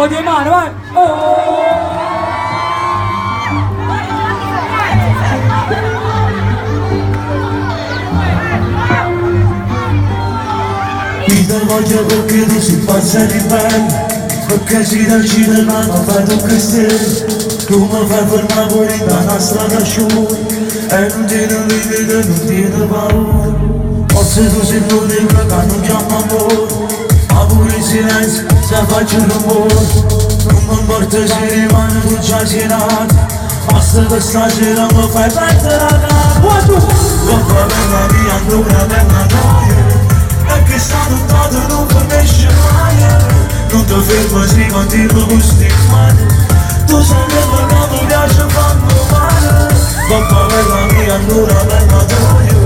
po' di mano, vai! Oh! Mi dà voglia perché tu si pazza di me, perché si dà il ma non fai tu che stai, tu mi fai fermare fuori da una strada asciutta e non ti ne vedi, non ti ne paura. Forse tu sei l'unica che non chiama amore, ma pure in silenzio se faccio rumore. Non mi importa se rimane tu già sinato, basta che stasera mi fai perdere la cara. Papà per la mia ancora per la noia, e che sta lontano non finisce mai. Non ti fermo se continua con sti mani, tu sai che mi piace quando male. Papà per la mia ancora per la noia,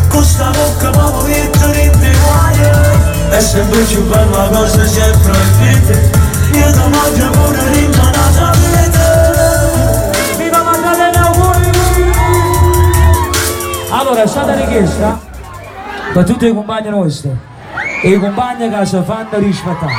con sta bocca proprio che ti rende guaia. È sempre più bella cosa sempre vita, io ti voglio pure rintanata a vita. Viva Maddalena, auguri! Allora, è stata richiesta per tutti i compagni nostri e i compagni che si fanno rispettare.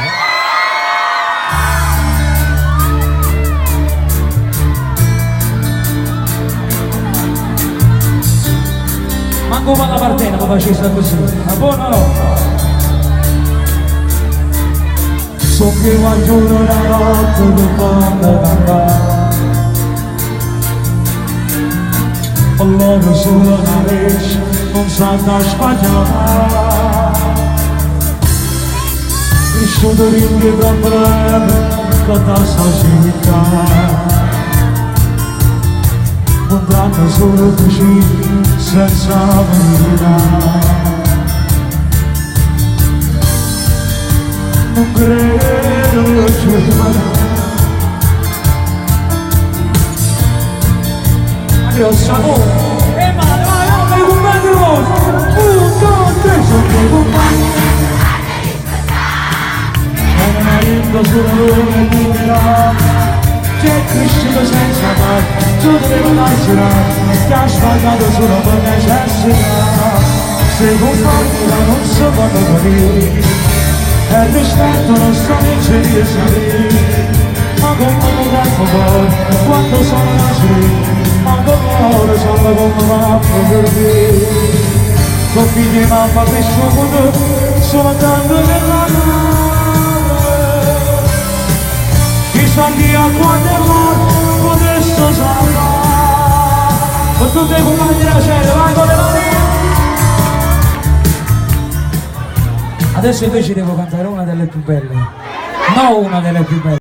Manco per la partena mi facesse così, ma buono no? So che guaglione la notte mi fanno cantare, allora solo una vece non sa da sbagliare. Vissuto in che problema che da sta città, un tratto solo così senza verità. Non credo che Adios amore! E male, vai, vai, compagni vostri! 1, 2, 3, sono dei compagni! è una lingua solo di mirare, C'è cresciuto senza parte, tu devi lanciare, ti ha sbagliato solo per necessità. se compagni da non so quando capire, E il rispetto non sta in di sapere, ma come un tempo poi, quando sono nato, ma come ora sono come va per me. Con figli e mamma cresciuto, sono tanto per la nave. Chissà chi a quando è morto, adesso sarà. Con tutte le compagne della cielo, vai con le mani! Adesso invece devo cantare una delle più belle, no una delle più belle.